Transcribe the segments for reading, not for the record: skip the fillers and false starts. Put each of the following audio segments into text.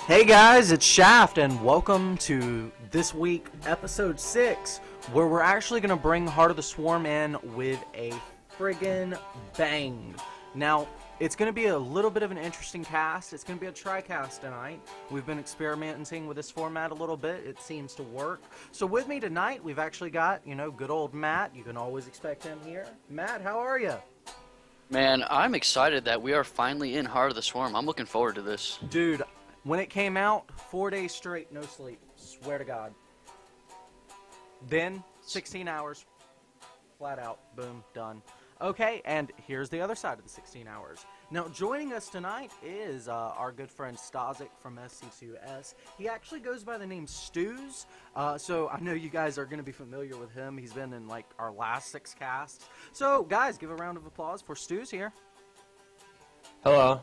Hey guys, it's Shaft, and welcome to this week, episode 6, where we're actually going to bring Heart of the Swarm in with a friggin' bang. Now, it's going to be a little bit of an interesting cast. It's going to be a tri-cast tonight. We've been experimenting with this format a little bit. It seems to work. So with me tonight, we've actually got, good old Matt. You can always expect him here. Matt, how are you? Man, I'm excited that we are finally in Heart of the Swarm. I'm looking forward to this. Dude, when it came out, 4 days straight, no sleep. Swear to God. Then, 16 hours. Flat out. Boom. Done. Okay, and here's the other side of the 16 hours. Now, joining us tonight is our good friend Stazik from SC2S. He actually goes by the name Stews, so I know you guys are going to be familiar with him. He's been in, our last 6 casts. So, guys, give a round of applause for Stews here. Hello.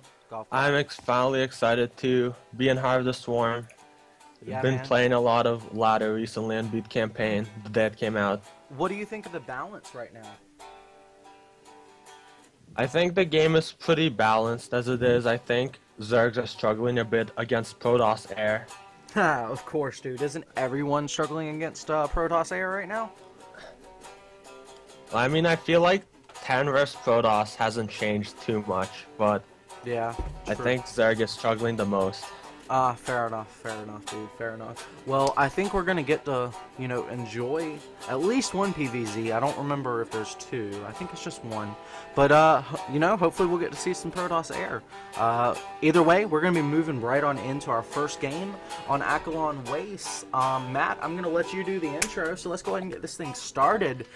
I'm finally excited to be in Heart of the Swarm. Yeah, I've been man. playing a lot of ladder recently and beat campaign the day it came out. What do you think of the balance right now? I think the game is pretty balanced as it is. I think Zergs are struggling a bit against Protoss Air. Of course, dude. Isn't everyone struggling against Protoss Air right now? I mean, I feel like 10 vs Protoss hasn't changed too much, but Yeah. I true. think Zerg is struggling the most. Fair enough, dude, fair enough. Well, I think we're gonna get to, enjoy at least one PvZ. I don't remember if there's 2. I think it's just 1. But, hopefully we'll get to see some Protoss Air. Either way, we're gonna be moving right on into our first game on Akalon Waste. Matt, I'm gonna let you do the intro, so let's go ahead and get this thing started.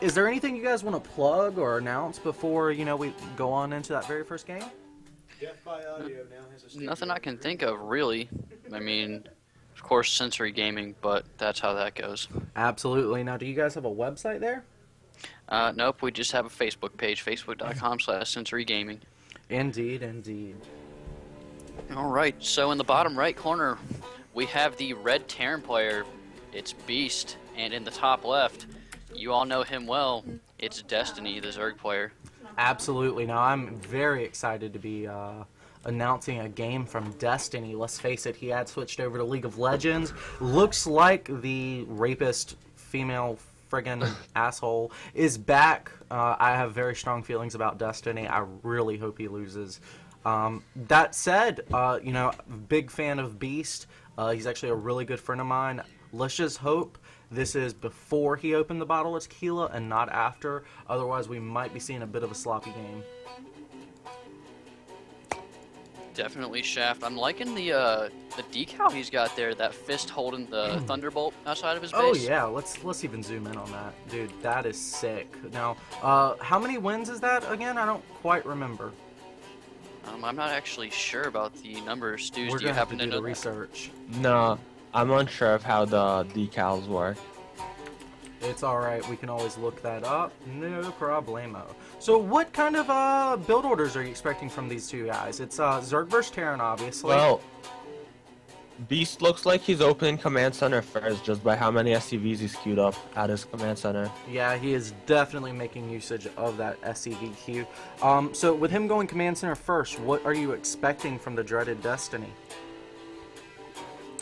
Is there anything you guys want to plug or announce before, we go on into that very first game? Death by Audio now has a studio. Nothing I can think of, really. I mean, of course, Sensory Gaming, but that's how that goes. Absolutely. Now, do you guys have a website there? Nope, we just have a Facebook page, facebook.com/sensorygaming. Indeed, indeed. All right, so in the bottom right corner, we have the red Terran player. It's BeaSt, and in the top left, you all know him well. It's Destiny, the Zerg player. Absolutely. Now, I'm very excited to be announcing a game from Destiny. Let's face it, he had switched over to League of Legends. Looks like the rapist female friggin' asshole is back. I have very strong feelings about Destiny. I really hope he loses. That said, big fan of BeaSt. He's actually a really good friend of mine. Let's just hope this is before he opened the bottle of tequila and not after. Otherwise, we might be seeing a bit of a sloppy game. Definitely Shaft. I'm liking the decal he's got there, that fist holding the thunderbolt outside of his base. Oh yeah, let's even zoom in on that. Dude, that is sick. Now, how many wins is that again? I don't quite remember. I'm not actually sure about the numbers. Stews, We're do you gonna have to happen do to the know that? research. No, I'm unsure of how the decals work. It's alright, we can always look that up. No problemo. So what kind of build orders are you expecting from these two guys? It's Zerg vs Terran, obviously. Well, BeaSt looks like he's opening command center first just by how many SCVs he's queued up at his command center. Yeah, he is definitely making usage of that SCV queue. So with him going command center first, what are you expecting from the dreaded Destiny?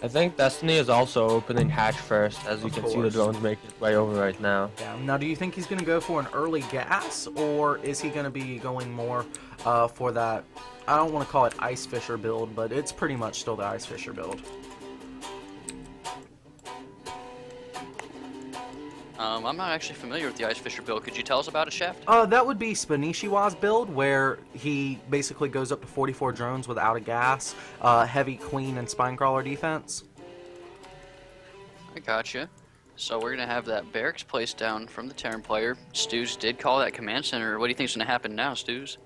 I think Destiny is also opening hatch first, as you Of can see the course. drones make its way over right now. Yeah. Now, do you think he's going to go for an early gas, or is he going to be going more for that, I don't want to call it Ice Fisher build, but it's pretty much still the Ice Fisher build. I'm not actually familiar with the Ice Fisher build. Could you tell us about it, Shaft? That would be Spanishiwa's build, where he basically goes up to 44 drones without a gas, heavy Queen and Spinecrawler defense. I gotcha. So we're going to have that barracks placed down from the Terran player. Stews did call that command center. What do you think's going to happen now, Stews?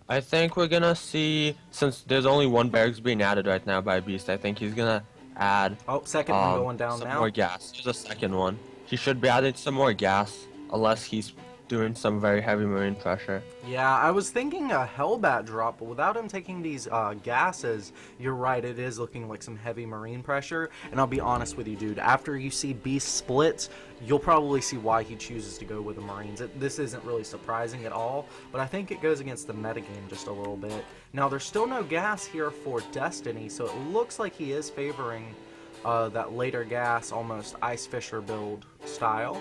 I think we're gonna see, since there's only one barracks being added right now by BeaSt, I think he's gonna add Oh, second one going down some now. more gas. There's a second one. He should be adding some more gas, unless he's doing some very heavy marine pressure. Yeah, I was thinking a Hellbat drop, but without him taking these gases, you're right, it is looking like some heavy marine pressure. And I'll be honest with you, dude, after you see BeaSt splits, you'll probably see why he chooses to go with the Marines. This isn't really surprising at all, but I think it goes against the metagame just a little bit. Now, there's still no gas here for Destiny, so it looks like he is favoring that later gas, almost Ice Fisher build style.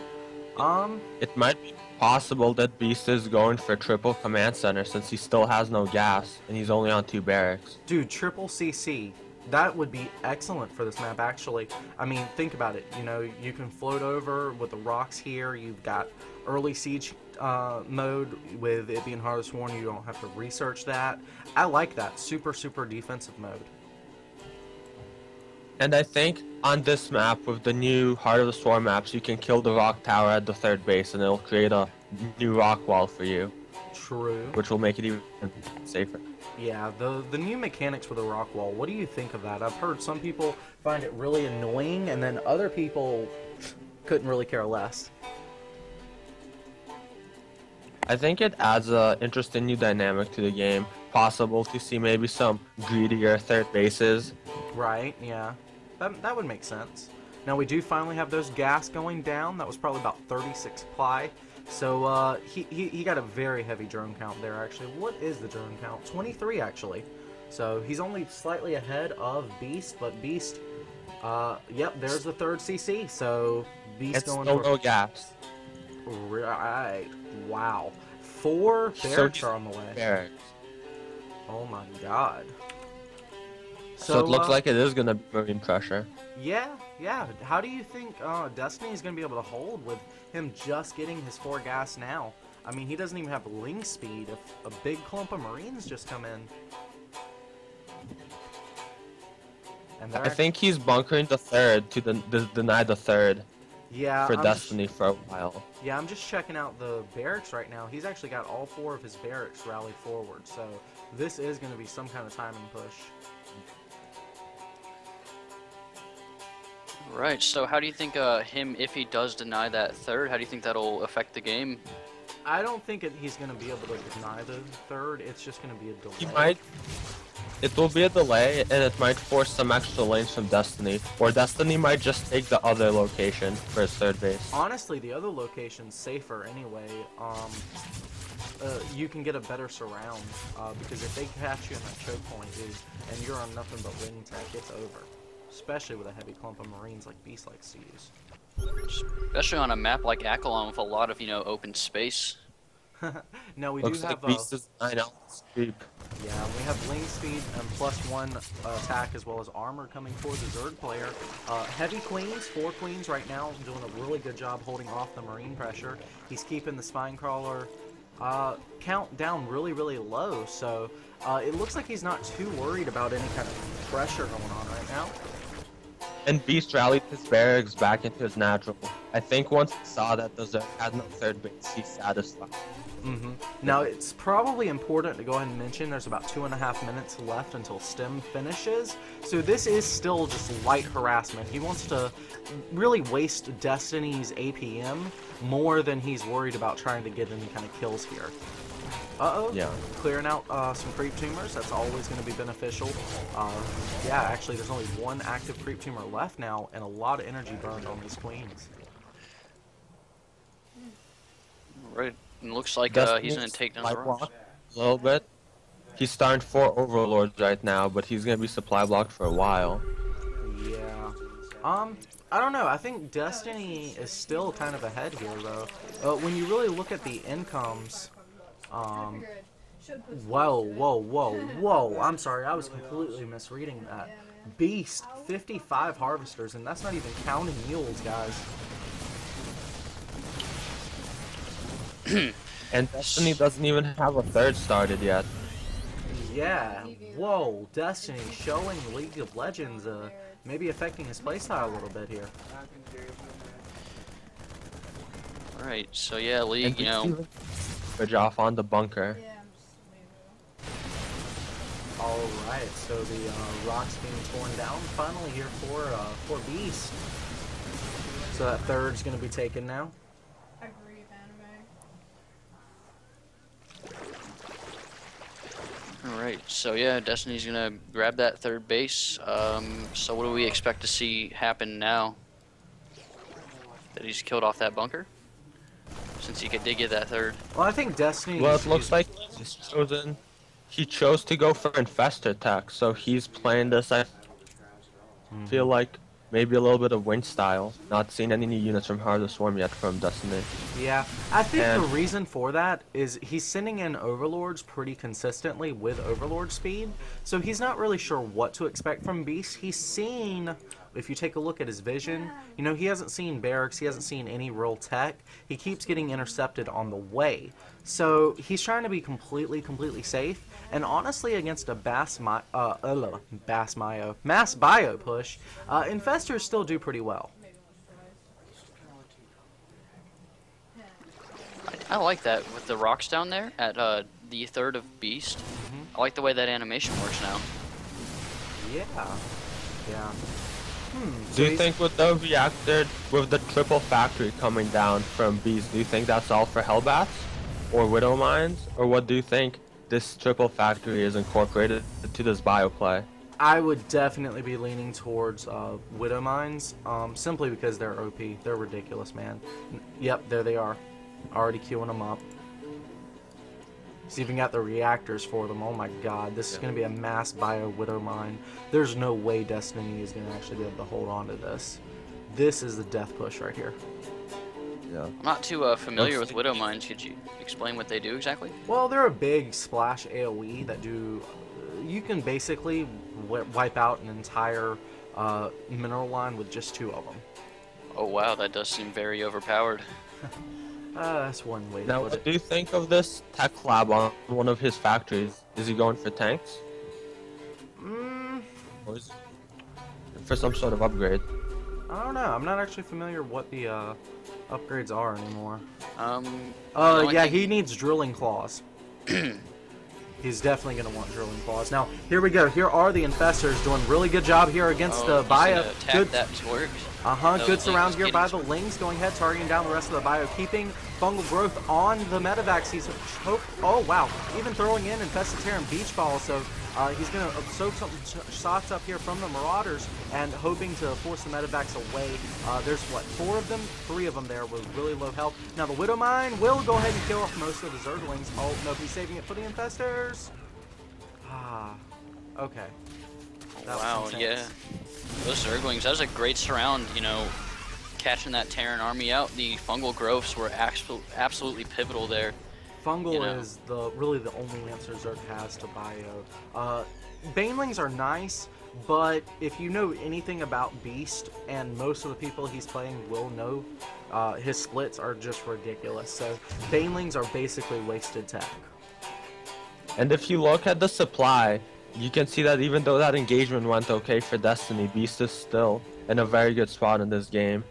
It might be possible that BeaSt is going for triple command center since he still has no gas and he's only on 2 barracks. Dude, triple CC. That would be excellent for this map, actually. I mean, think about it. You know, you can float over with the rocks here. You've got early siege mode with it being hardest warning. You don't have to research that. I like that. Super, super defensive mode. And I think on this map, with the new Heart of the Storm maps, you can kill the rock tower at the 3rd base and it'll create a new rock wall for you. True. Which will make it even safer. Yeah, the new mechanics with the rock wall, what do you think of that? I've heard some people find it really annoying, and then other people couldn't really care less. I think it adds a interesting new dynamic to the game. Possible to see maybe some greedier 3rd bases. Right, yeah. That would make sense. Now we do finally have those gas going down. That was probably about 36 supply. So he got a very heavy drone count there, actually. What is the drone count? 23, actually. So he's only slightly ahead of BeaSt, but BeaSt, yep, there's the 3rd CC. So BeaSt It's going still for... no gas. Right. Wow. 4 barracks are on the way. Barracks. Oh my god. So it looks like it is going to be marine pressure. Yeah. How do you think Destiny is going to be able to hold with him just getting his 4 gas now? I mean, he doesn't even have ling speed if a big clump of Marines just come in. And I think he's bunkering the 3rd to deny the 3rd. Yeah, for Destiny for a while. Yeah, I'm just checking out the barracks right now. He's actually got all 4 of his barracks rallied forward, so this is going to be some kind of timing push. Right, so how do you think him, if he does deny that 3rd, how do you think that'll affect the game? I don't think he's going to be able to deny the 3rd. It's just going to be a delay. He might. It will be a delay, and it might force some extra lanes from Destiny, or Destiny might just take the other location for his 3rd base. Honestly, the other location's safer anyway. You can get a better surround, because if they catch you in that choke point, and you're on nothing but wing tech, it's over. Especially with a heavy clump of Marines like BeaSt likes to use. Especially on a map like Akalon with a lot of, open space. No, we Looks do like have BeaSt is 9 out sweep. Yeah, we have ling speed and +1 attack as well as armor coming for the Zerg player. Heavy queens, 4 queens right now, doing a really good job holding off the marine pressure. He's keeping the spine crawler count down really, really low, so it looks like he's not too worried about any kind of pressure going on right now. And BeaSt rallied his barracks back into his natural. I think once he saw that the Zerg had no 3rd base, he's satisfied. Now, it's probably important to go ahead and mention there's about 2.5 minutes left until STEM finishes, so this is still just light harassment. He wants to really waste Destiny's APM more than he's worried about trying to get any kind of kills here. Uh-oh. Yeah. Clearing out some creep tumors. That's always going to be beneficial. Yeah, actually, there's only 1 active creep tumor left now, and a lot of energy burned on these queens. Right. And looks like he's going to take down the rocks. A little bit. He's starting 4 overlords right now, but he's going to be supply blocked for a while. Yeah. I don't know. I think Destiny is still kind of ahead here, though. When you really look at the incomes... Whoa. I'm sorry, I was completely misreading that. BeaSt, 55 harvesters, and that's not even counting mules, guys. And Destiny doesn't even have a 3rd started yet. Yeah, whoa, Destiny showing League of Legends, maybe affecting his playstyle a little bit here. Alright, so yeah, League, Bridge off on the bunker. Alright, so the rocks being torn down finally here for BeaSt. So that 3rd's going to be taken now. Alright, so yeah, Destiny's gonna grab that third base. So what do we expect to see happen now? That he's killed off that bunker? Since he did get that third. Well, I think Destiny. Well, it looks like he chose to go for Infestor tech, so he's playing this, I feel like, maybe a little bit of Wind style. Not seen any new units from Heart of the Swarm yet from Destiny. Yeah, I think the reason for that is he's sending in Overlords pretty consistently with Overlord speed, so he's not really sure what to expect from BeaSt. He's seen, if you take a look at his vision, you know, he hasn't seen barracks, he hasn't seen any real tech. He keeps getting intercepted on the way. So he's trying to be completely safe, and honestly, against a Mass Bio push, Infestors still do pretty well. I like that with the rocks down there at the third of BeaSt. I like the way that animation works now. Yeah. Do you think with the reactor, with the triple factory coming down from BeaSt, do you think that's all for Hellbats or Widow Mines? Or what do you think this triple factory is incorporated to this bio play? I would definitely be leaning towards Widow Mines, simply because they're OP. They're ridiculous, man. Yep, there they are. Already queuing them up. He's even got the reactors for them. Oh my god, this is going to be a mass bio Widow Mine. There's no way Destiny is going to actually be able to hold on to this. This is the death push right here. Yeah. I'm not too familiar with Widow Mines. Could you explain what they do exactly? Well, they're a big splash AoE that do... You can basically wipe out an entire mineral line with just 2 of them. Oh wow, that does seem very overpowered. That's one way to Now, put what it. do you think of this tech lab on one of his factories? Is he going for tanks? Or is for some sort of upgrade? I don't know. I'm not actually familiar what the upgrades are anymore. Yeah, He needs drilling claws. He's definitely going to want drilling claws. Now, here we go. Here are the Infestors doing really good job here against the bio. Good. That works. Good surround here by the Lings. Going ahead, targeting down the rest of the bio, keeping fungal growth on the Medivacs. He's choked. Oh, wow. Even throwing in Infested Terran Beach Ball. So he's going to soak some shots up here from the Marauders and hoping to force the Medivacs away. There's, what, 4 of them? 3 of them there with really low health. Now, the Widow Mine will go ahead and kill off most of the Zerglings. Oh, no, he's saving it for the Infestors. Okay. Wow, yeah. Those Zerglings, that was a great surround, you know, catching that Terran army out. The fungal growths were absolutely pivotal there. Fungal is really the only answer Zerg has to bio. Banelings are nice, but if you know anything about BeaSt, and most of the people he's playing will know, his splits are just ridiculous. So Banelings are basically wasted tech. And if you look at the supply, you can see that even though that engagement went okay for Destiny, BeaSt is still in a very good spot in this game.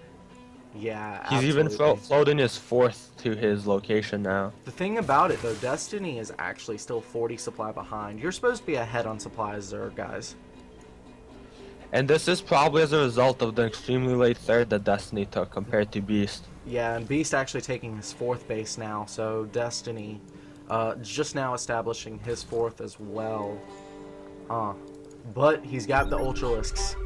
Yeah, He's even floating his 4th to his location now. The thing about it, though, Destiny is actually still 40 supply behind. You're supposed to be ahead on supply as Zerg, guys. And this is probably as a result of the extremely late third that Destiny took compared to BeaSt. Yeah, and BeaSt actually taking his 4th base now, so Destiny just now establishing his 4th as well. But he's got the Ultralisks.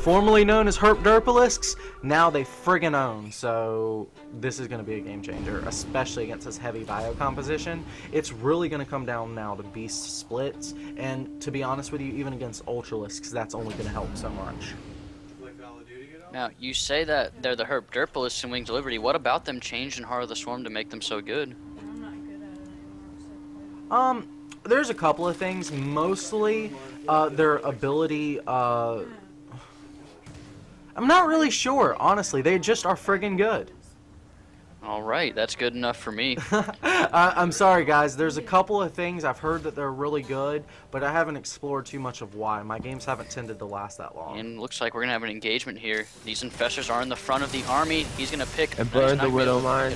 Formerly known as Herpderpalisks, now they friggin' own, so this is going to be a game changer, especially against this heavy bio composition. It's really going to come down now to BeaSt splits, and to be honest with you, even against Ultralisks, that's only going to help so much. Now, you say that they're the Herpderpalists in Wings of Liberty. What about them changed in Heart of the Swarm to make them so good? There's a couple of things. Mostly, their ability, I'm not really sure, honestly. They just are friggin' good. Alright, that's good enough for me. I'm sorry, guys. There's a couple of things I've heard that they're really good, but I haven't explored too much of why. My games haven't tended to last that long. And looks like we're going to have an engagement here. These Infestors are in the front of the army. He's going to pick... And burn the Widow Mine.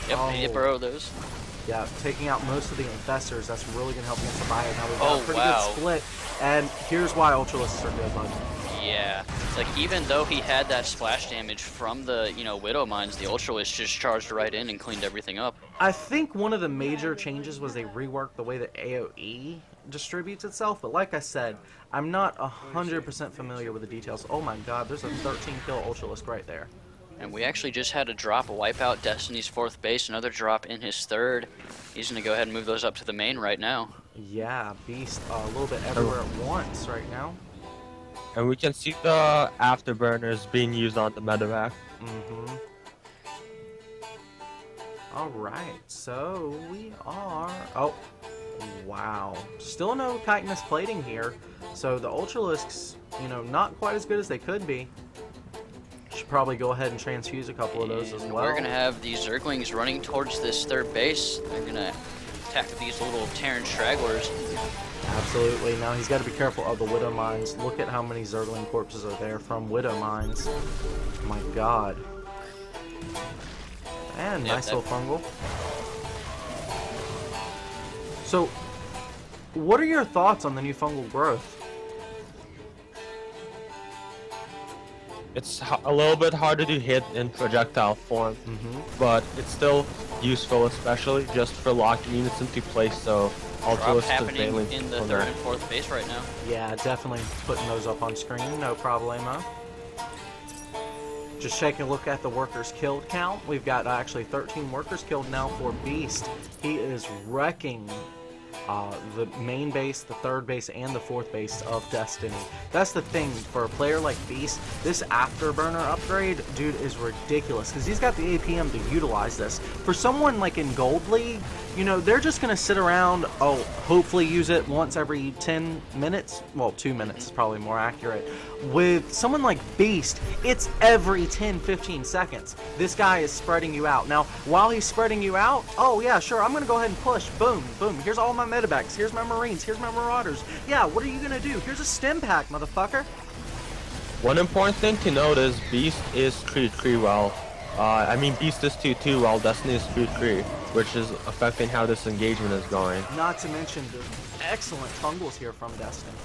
Yep, he did burrow those. Yeah, taking out most of the Infestors, that's really going to help against the bio. Now we've got a pretty good split, and here's why Ultralisks are good, bud. Yeah, it's like even though he had that splash damage from the, Widow Mines, the Ultralisk just charged right in and cleaned everything up. I think one of the major changes was they reworked the way that AoE distributes itself, but like I said, I'm not 100% familiar with the details. Oh my god, there's a 13 kill Ultralisk right there. And we actually just had a drop wipe out Destiny's 4th base, another drop in his 3rd. He's going to go ahead and move those up to the main right now. Yeah, BeaSt a little bit everywhere at once right now. And we can see the afterburners being used on the medevac. Mm-hmm. Alright, so we are... Oh, wow. Still no chitinous plating here. So the Ultralisks, not quite as good as they could be. Should probably go ahead and transfuse a couple of those as well. We're going to have these Zerglings running towards this 3rd base. They're going to attack these little Terran stragglers. Absolutely. Now he's got to be careful of the Widow Mines. Look at how many Zergling corpses are there from Widow Mines. My god. And nice little fungal. So, what are your thoughts on the new fungal growth? It's a little bit harder to hit in projectile form, but it's still useful, especially just for locking units into place. So Drop happening in the 3rd and 4th base right now. Yeah, definitely putting those up on screen, no problemo. Just taking a look at the workers killed count. We've got actually 13 workers killed now for BeaSt. He is wrecking the main base, the 3rd base, and the 4th base of Destiny. That's the thing, for a player like BeaSt, this afterburner upgrade, dude, is ridiculous, because he's got the APM to utilize this. For someone like in Gold League, they're just going to sit around, hopefully use it once every 10 minutes. Well, 2 minutes is probably more accurate. With someone like BeaSt, it's every 10, 15 seconds. This guy is spreading you out. Now, while he's spreading you out, oh yeah, sure, I'm going to go ahead and push. Boom, boom. Here's all my medevacs. Here's my Marines. Here's my Marauders. Yeah, what are you going to do? Here's a stim pack, motherfucker. One important thing to note is BeaSt is Cree well. BeaSt is 2-2 while Destiny is 3-3, which is affecting how this engagement is going. Not to mention the excellent fungals here from Destiny.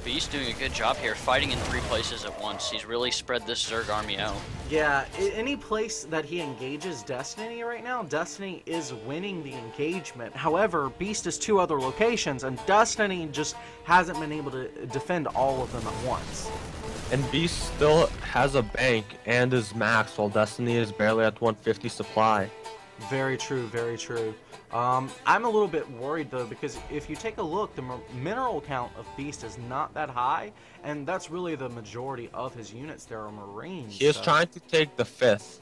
BeaSt doing a good job here, fighting in 3 places at once. He's really spread this Zerg army out. Yeah, any place that he engages Destiny right now, Destiny is winning the engagement. However, BeaSt is 2 other locations, and Destiny just hasn't been able to defend all of them at once. And BeaSt still has a bank and is maxed, while Destiny is barely at 150 supply. Very true, very true. I'm a little bit worried though, because if you take a look, the mineral count of BeaSt is not that high, and that's really the majority of his units there are Marines. He is trying to take the 5th.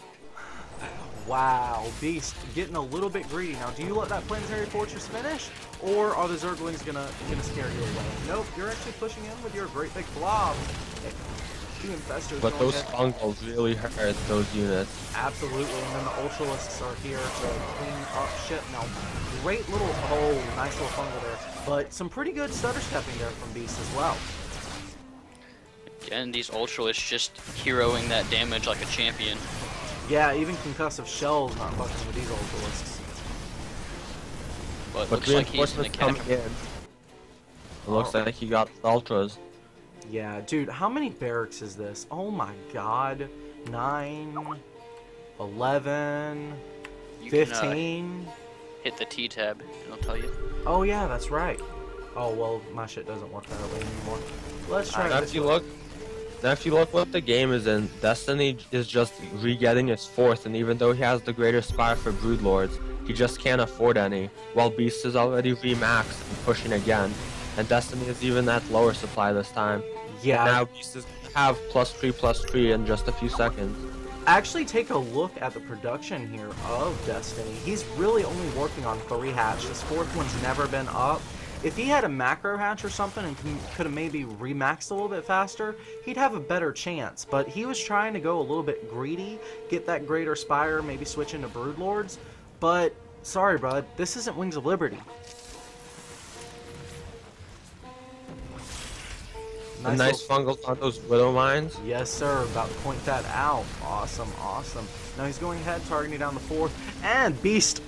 Wow, BeaSt getting a little bit greedy. Now, do you let that planetary fortress finish, or are the Zerglings gonna scare you away? Nope, you're actually pushing in with your great big blob. But those fungals really hurt those units. Absolutely, and then the Ultralisks are here to clean up shit. Now, great little, nice little fungal there. But some pretty good stutter stepping there from BeaSt as well. Again, these Ultralisks just heroing that damage like a champion. Yeah, even concussive shells not fucking with these Ultralisks. But looks like he's in the coming in. It looks like he got the Ultras. Yeah, dude, how many barracks is this? Oh my god. 9, 11, 15. Hit the T tab, it'll tell you. Oh yeah, that's right. Oh well, my shit doesn't work that way anymore. Let's try this. If you look what the game is in, Destiny is just re-getting his 4th, and even though he has the greater spire for Broodlords, he just can't afford any, while BeaSt is already re-maxed and pushing again, and Destiny is even at lower supply this time. Yeah. And now BeaSt is going to have +3/+3 in just a few seconds. Actually, take a look at the production here of Destiny. He's really only working on 3 hatch. This 4th one's never been up. If he had a macro hatch or something and could have maybe remaxed a little bit faster, he'd have a better chance. But he was trying to go a little bit greedy, get that greater spire, maybe switch into Broodlords. But, sorry bud, this isn't Wings of Liberty. Nice fungals on those Widow Mines. Yes, sir. About to point that out. Awesome, awesome. Now he's going ahead, targeting down the 4th. And BeaSt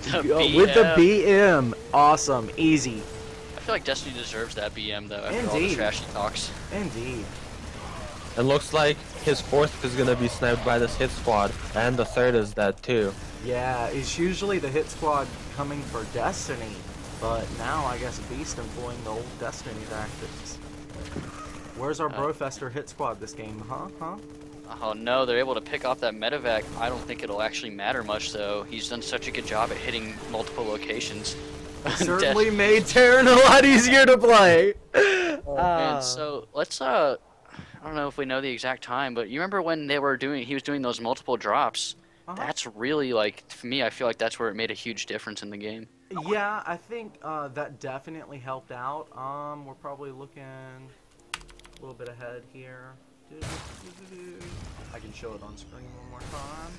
with the BM. Awesome. Easy. I feel like Destiny deserves that BM though after all the Indeed. trash he talks. Indeed. It looks like his fourth is gonna be sniped by this hit squad, and the third is dead too. Yeah, it's usually the hit squad coming for Destiny, but now I guess BeaSt employing the old Destiny tactics. Where's our Brofester hit squad this game, huh? Oh no, they're able to pick off that medevac. I don't think it'll actually matter much though. He's done such a good job at hitting multiple locations. Certainly made Terran a lot easier to play. And so let's I don't know if we know the exact time, but you remember when he was doing those multiple drops? That's really, like, for me, I feel like that's where it made a huge difference in the game. Yeah, I think that definitely helped out. We're probably looking a little bit ahead here. I can show it on screen one more time.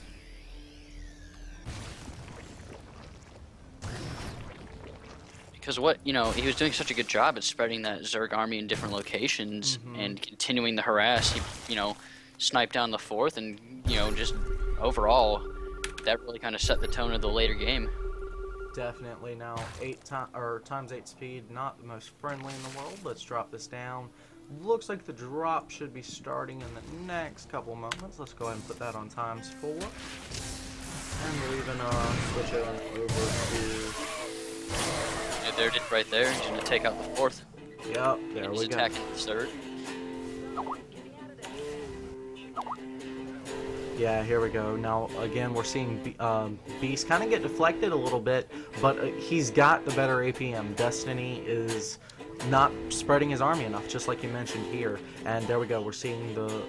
Because he was doing such a good job at spreading that Zerg army in different locations and continuing the harass. He, sniped down the fourth, and just overall, that really kind of set the tone of the later game. Definitely. Now, times 8 speed, not the most friendly in the world. Let's drop this down. Looks like the drop should be starting in the next couple moments. Let's go ahead and put that on times 4. And we'll even switch it over to... Yeah, there it is right there. He's going to take out the fourth. Yep, there we go. He's attacking the third. Yeah, here we go. Now, again, we're seeing BeaSt kind of get deflected a little bit, but he's got the better APM. Destiny is not spreading his army enough, just like you mentioned here. And there we go. We're seeing the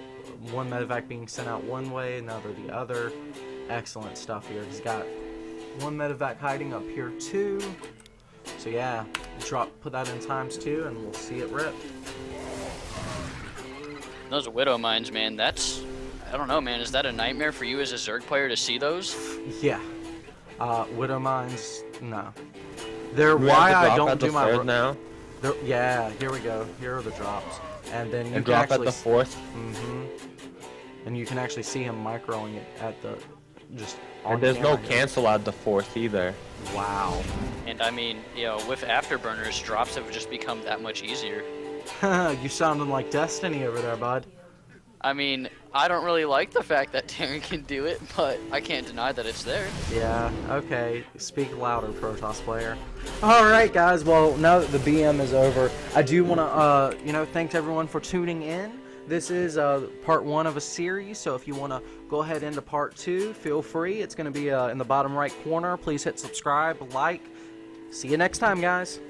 one medevac being sent out one way, another the other. Excellent stuff here. He's got one medevac hiding up here too. So yeah, put that in times 2, and we'll see it rip. Those Widow mines, man, I don't know, man. Is that a nightmare for you as a Zerg player to see those? Yeah. Widow mines, no. They're why I don't do my... now? Yeah, here we go. Here are the drops. And then you can drop actually... at the fourth? And you can actually see him microing it at the... just on And there's no camera cancel at the fourth either. Wow. And I mean, with afterburners, drops have just become that much easier. You sounding like Destiny over there, bud. I mean, I don't really like the fact that Terran can do it, but I can't deny that it's there. Yeah, okay. Speak louder, Protoss player. Alright, guys. Well, now that the BM is over, I do want to, thank everyone for tuning in. This is part 1 of a series, so if you want to go ahead into part 2, feel free. It's going to be in the bottom right corner. Please hit subscribe, like. See you next time, guys.